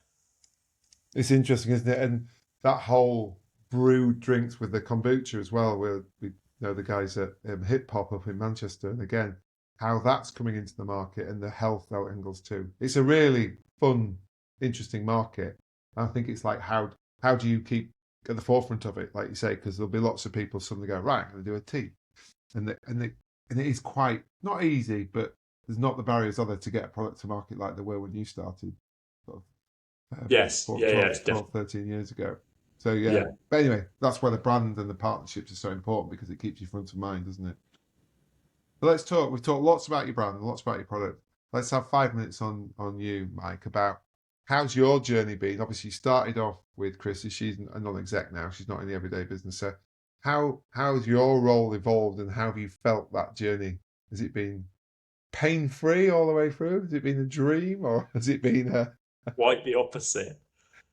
It's interesting, isn't it? And that whole brewed drinks with the kombucha as well, where we know the guys at Hip Hop up in Manchester, and again, how that's coming into the market and the health angles too. It's a really fun, interesting market. And I think it's like how do you keep at the forefront of it, like you say, because there'll be lots of people suddenly go, right, I'm going to do a tea, and it is quite not easy, but there's not the barriers, are there, to get a product to market like there were when you started, sort of Yes, yeah, yeah, it's 12, 13 years ago. So yeah, yeah. but anyway, that's why the brand and the partnerships are so important because it keeps you front of mind, doesn't it? But let's talk. We've talked lots about your brand and lots about your product. Let's have 5 minutes on you, Mike, about how's your journey been. Obviously, you started off with Chris. She's a non-exec now. She's not in the everyday business. So how's your role evolved and how have you felt that journey? Has it been pain-free all the way through? Has it been a dream or has it been a Quite the opposite.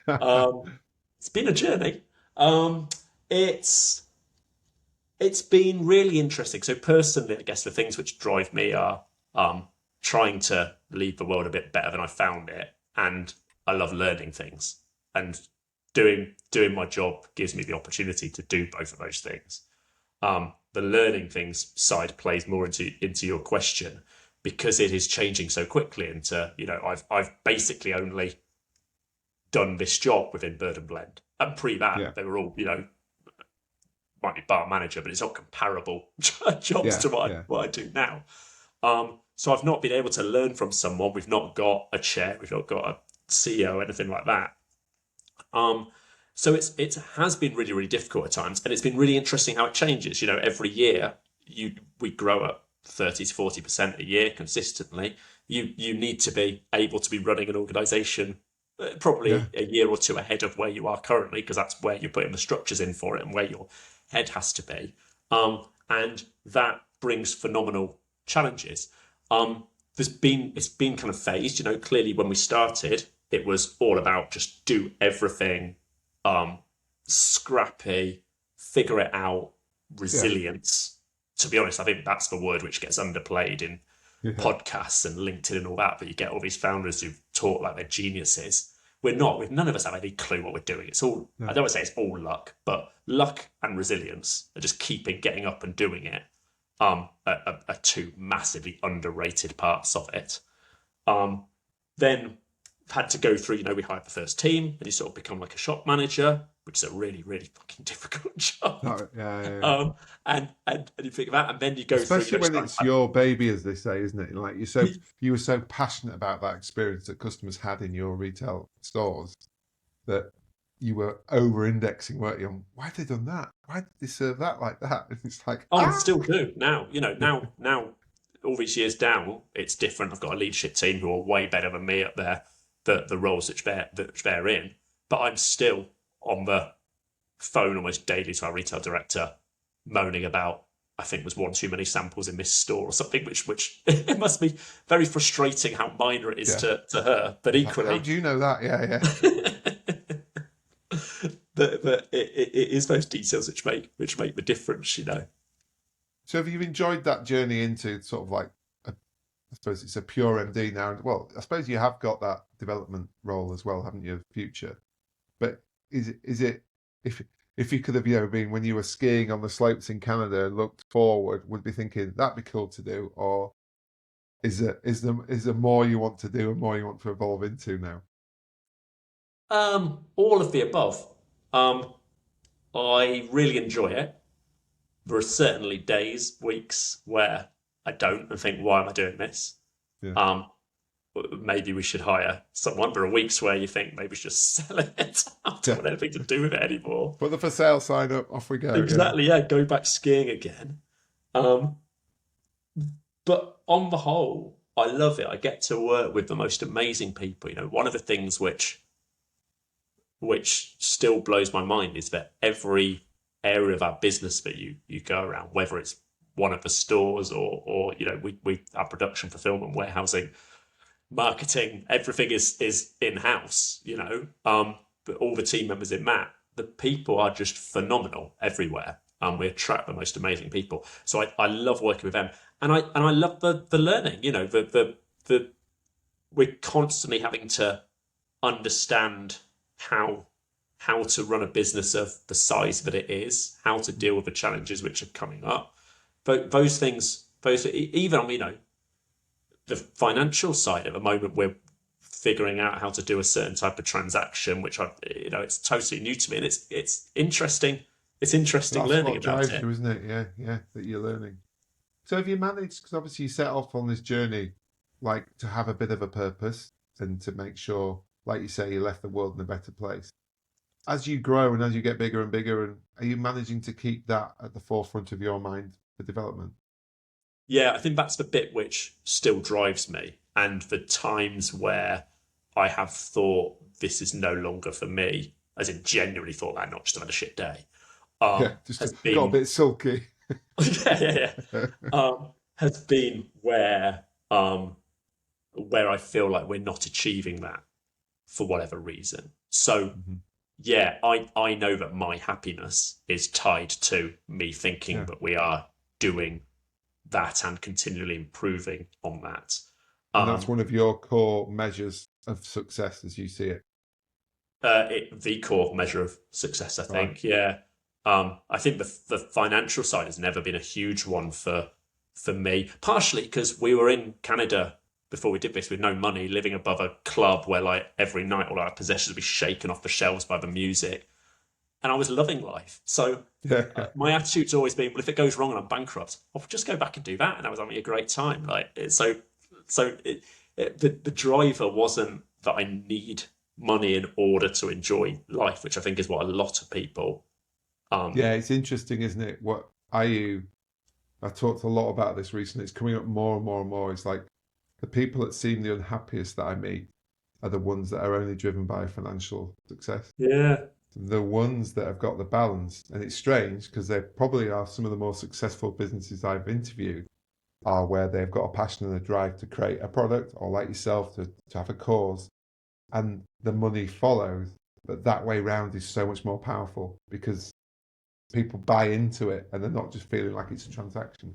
Um, it's been a journey. Um, it's it's been really interesting. So personally, I guess the things which drive me are trying to leave the world a bit better than I found it, and I love learning things. And doing my job gives me the opportunity to do both of those things. The learning things side plays more into your question because it is changing so quickly. Into I've basically only done this job within Bird and Blend, and pre yeah, that they were all might be bar manager, but it's not comparable jobs yeah, to yeah, what I do now. So I've not been able to learn from someone. We've not got a chair. We've not got a CEO, anything like that. So it has been really, really difficult at times, and it's been really interesting how it changes. Every year we grow at 30 to 40% a year consistently. You need to be able to be running an organisation yeah, probably a year or two ahead of where you are currently, because that's where you're putting the structures in for it and where your head has to be. And that brings phenomenal challenges. It's been kind of phased. Clearly when we started, it was all about just do everything, scrappy, figure it out, yeah, resilience. To be honest, I think that's the word which gets underplayed in yeah, podcasts and LinkedIn and all that. But you get all these founders who talk like they're geniuses. We're not. None of us have any clue what we're doing. It's all. I no, don't want to say it's all luck, but luck and resilience are just getting up and doing it. Are two massively underrated parts of it. Then had to go through. We hired the first team, and you sort of become like a shop manager, which is a really, really fucking difficult job. no, yeah, yeah, yeah. And you think of that, and then you go through. Especially when it's your baby, as they say, isn't it? Like you were so passionate about that experience that customers had in your retail stores that you were over-indexing, weren't you? On why have they done that? Why did they serve that like that? And it's like Oh, and still do now. Now all these years down, it's different. I've got a leadership team who are way better than me at the roles which they're in, but I'm still on the phone almost daily to our retail director, moaning about, I think there's one too many samples in this store or something, which it must be very frustrating how minor it is yeah. to her, but It's like, how equally, do you know that? Yeah, yeah. but it is those details which make the difference. So have you enjoyed that journey into sort of like I suppose it's a pure MD now? Well, I suppose you have got that development role as well, haven't you? Future, but is it if you could have been when you were skiing on the slopes in Canada and looked forward, would be thinking that'd be cool to do, or is there more you want to do and more you want to evolve into now? All of the above. I really enjoy it. There are certainly days, weeks where I don't and think, why am I doing this? Yeah, Um, Maybe we should hire someone. There are weeks where you think maybe we should just sell it. I don't yeah. want anything to do with it anymore. Put the for sale sign up. Off we go. Yeah, Exactly, yeah, go back skiing again. Um, But on the whole, I love it. I get to work with the most amazing people. One of the things which still blows my mind is that every area of our business that you go around, whether it's one of the stores or we our production, fulfillment, warehousing, marketing, everything is in house. But all the team members in Matt, the people are just phenomenal everywhere. We attract the most amazing people, so I love working with them, and I love the learning. The we're constantly having to understand how to run a business of the size that it is, how to deal with the challenges which are coming up. But those things, even on the financial side, at the moment we're figuring out how to do a certain type of transaction, which it's totally new to me, and it's interesting. It's interesting That's learning what about drives it. you, isn't it? Yeah, that you're learning. So have you managed, because obviously you set off on this journey, like to have a bit of a purpose and to make sure, like you say, you left the world in a better place. As you grow and as you get bigger and bigger, and are you managing to keep that at the forefront of your mind for development? Yeah, I think that's the bit which still drives me. And the times where I have thought this is no longer for me, as in genuinely thought that, not just had a shit day, Yeah, just has got a been bit sulky. yeah. Has been where I feel like we're not achieving that for whatever reason. So Mhm. yeah, I know that my happiness is tied to me thinking Yeah, that we are doing that and continually improving on that. and that's Um, one of your core measures of success as you see it. the core measure of success, I Right. think. Yeah. I think the financial side has never been a huge one for me, partially because we were in Canada before we did this with no money, living above a club where like every night all our possessions would be shaken off the shelves by the music, and I was loving life. So Yeah. my attitude's always been, well, if it goes wrong and I'm bankrupt, I'll just go back and do that, and I was having a great time. The driver wasn't that I need money in order to enjoy life, which I think is what a lot of people. Yeah, it's interesting, isn't it? I talked a lot about this recently. It's coming up more and more and more. It's like the people that seem the unhappiest that I meet are the ones that are only driven by financial success. Yeah, The ones that have got the balance. And it's strange because they probably are some of the more successful businesses I've interviewed are where they've got a passion and a drive to create a product or like yourself to have a cause and the money follows. But that way round is so much more powerful because people buy into it and they're not just feeling like it's a transaction.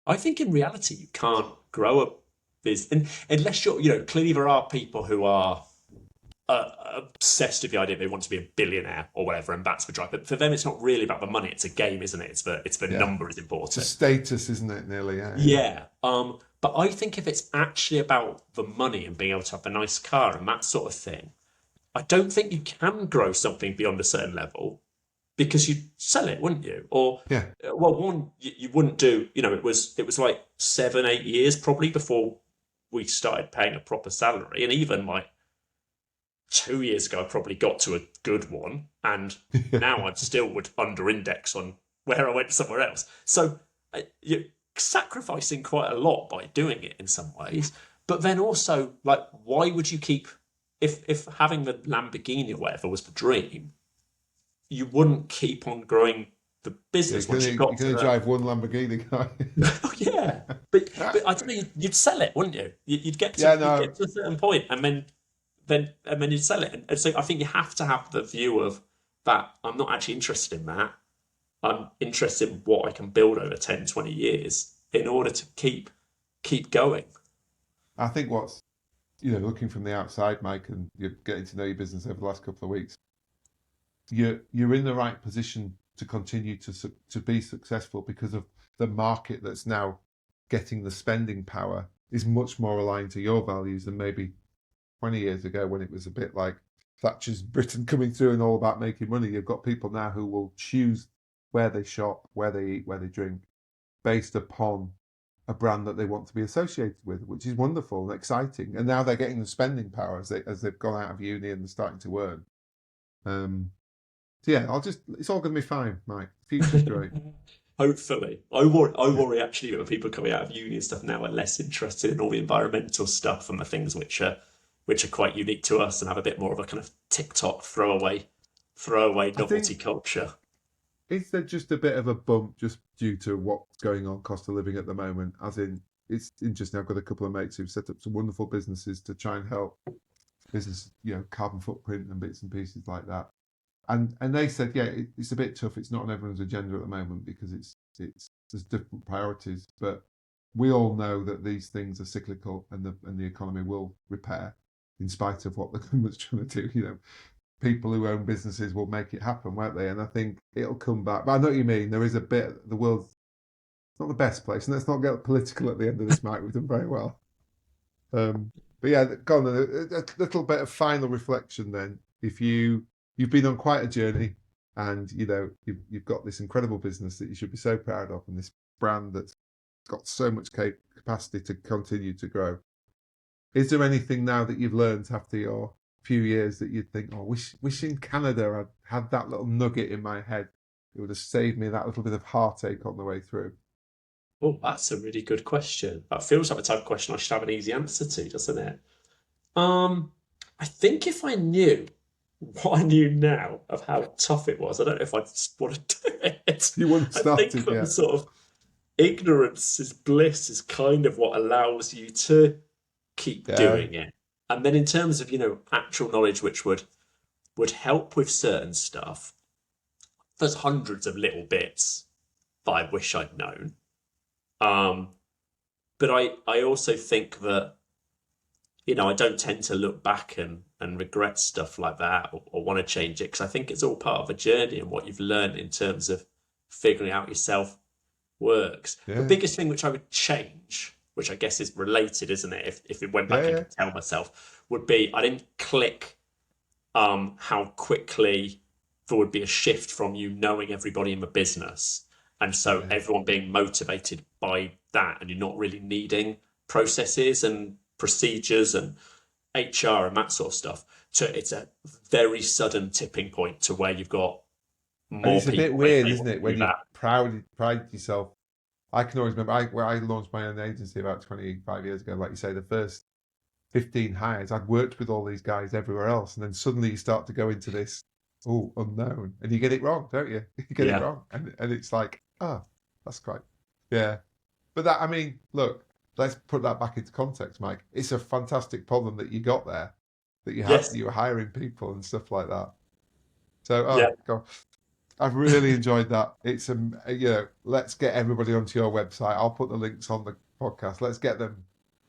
I think in reality you can't grow a business unless you're. Clearly there are people who are obsessed with the idea they want to be a billionaire or whatever, and that's the drive. But for them, it's not really about the money; it's a game, isn't it? It's the Yeah. number is It's a important. status, isn't it, nearly? Yeah, yeah. Yeah. But I think if it's actually about the money and being able to have a nice car and that sort of thing, I don't think you can grow something beyond a certain level because you'd sell it, wouldn't you? Or Yeah. well, one you wouldn't do. It was like 7-8 years probably before we started paying a proper salary, and even like 2 years ago, I probably got to a good one, and now I still would under-index on where I went somewhere else. So you're sacrificing quite a lot by doing it in some ways. But then also, like, why would you keep if having the Lamborghini or whatever was the dream? You wouldn't keep on growing the Yeah, business once you got you can to only the. drive one Lamborghini, can't Oh yeah, but I don't know. You'd sell it, wouldn't you? You'd get to Yeah, you'd get no. to a certain point, and then you'd sell it. And so I think you have to have the view of that. I'm not actually interested in that. I'm interested in what I can build over 10, 20 years in order to keep going. I think looking from the outside, Mike, and you're getting to know your business over the last couple of weeks, you're in the right position to continue to be successful because of the market that's now getting the spending power is much more aligned to your values than maybe 20 years ago when it was a bit like Thatcher's Britain coming through and all about making money. You've got people now who will choose where they shop, where they eat, where they drink, based upon a brand that they want to be associated with, which is wonderful and exciting. And now they're getting the spending power as they've gone out of uni and starting to earn. So yeah, it's all going to be fine, Mike. The future's great. Hopefully, I worry actually that people coming out of uni and stuff now are less interested in all the environmental stuff and the things which are quite unique to us and have a bit more of a kind of TikTok throwaway I think novelty culture. is there just a bit of a bump just due to what's going on cost of living at the moment? As in, it's interesting. I've got a couple of mates who've set up some wonderful businesses to try and help business, carbon footprint and bits and pieces like that. And they said, yeah, it's a bit tough. It's not on everyone's agenda at the moment because it's there's different priorities. But we all know that these things are cyclical, and the economy will repair, in spite of what the government's trying to do. People who own businesses will make it happen, won't they? And I think it'll come back. But I know what you mean. There is a bit. The world's not the best place, and let's not get political at the end of this, Mike. We've done very well. But yeah, go on then. A little bit of final reflection then. If you've been on quite a journey, and you've got this incredible business that you should be so proud of, and this brand that's got so much capacity to continue to grow. Is there anything now that you've learned after your few years that you'd think, oh, wish in Canada I'd had that little nugget in my head? It would have saved me that little bit of heartache on the way through. Oh, that's a really good question. That feels like the type of question I should have an easy answer to, doesn't it? Um, I think if I knew what I knew now of how tough it was, I don't know if I'd want to do it. You wouldn't I start think it, that yeah. the sort of ignorance is bliss is kind of what allows you to keep Yeah. doing it. And then in terms of, actual knowledge which would help with certain stuff, there's hundreds of little bits that I wish I'd known. Um, but I also think that, I don't tend to look back and regret stuff like that or want to change it because I think it's all part of a journey and what you've learned in terms of figuring out yourself works. The Yeah. biggest thing which I would change, which I guess is related, isn't it? If it went Yeah. back and Yeah. could tell myself, would be I didn't click how quickly there would be a shift from you knowing everybody in the business. And so Yeah. everyone being motivated by that, and you're not really needing processes and procedures and HR and that sort of stuff. So it's a very sudden tipping point to where you've got And more it's a bit people if weird, they isn't want it, to do when you that. pride yourself. I can always remember where I launched my own agency about 25 years ago. Like you say, the first 15 hires, I'd worked with all these guys everywhere else. And then suddenly you start to go into this, unknown. And you get it wrong, don't you? You get it Yeah. wrong. And it's like, that's great. Yeah. But I mean, look, let's put that back into context, Mike. It's a fantastic problem that you got there, that Yes. you were hiring people and stuff like that. So, Yeah. God, I've really enjoyed that. It's let's get everybody onto your website. I'll put the links on the podcast. Let's get them.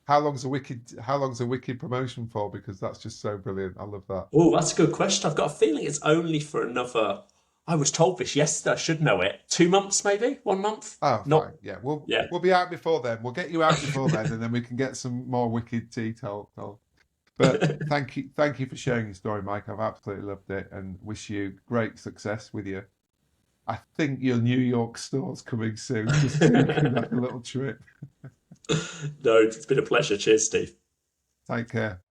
How long's a wicked promotion for? Because that's just so brilliant. I love that. Oh, that's a good question. I've got a feeling it's only for another. I was told this yesterday. I should know it. 2 months, maybe 1 month. Oh, Not. fine. Yeah, we'll Yeah. we'll be out before then. We'll get you out before then, and then we can get some more wicked tea told. But thank you for sharing your story, Mike. I've absolutely loved it, and wish you great success with you. I think your New York store's coming soon, just so you can have a little trip. No, it's been a pleasure. Cheers, Steve. Take care.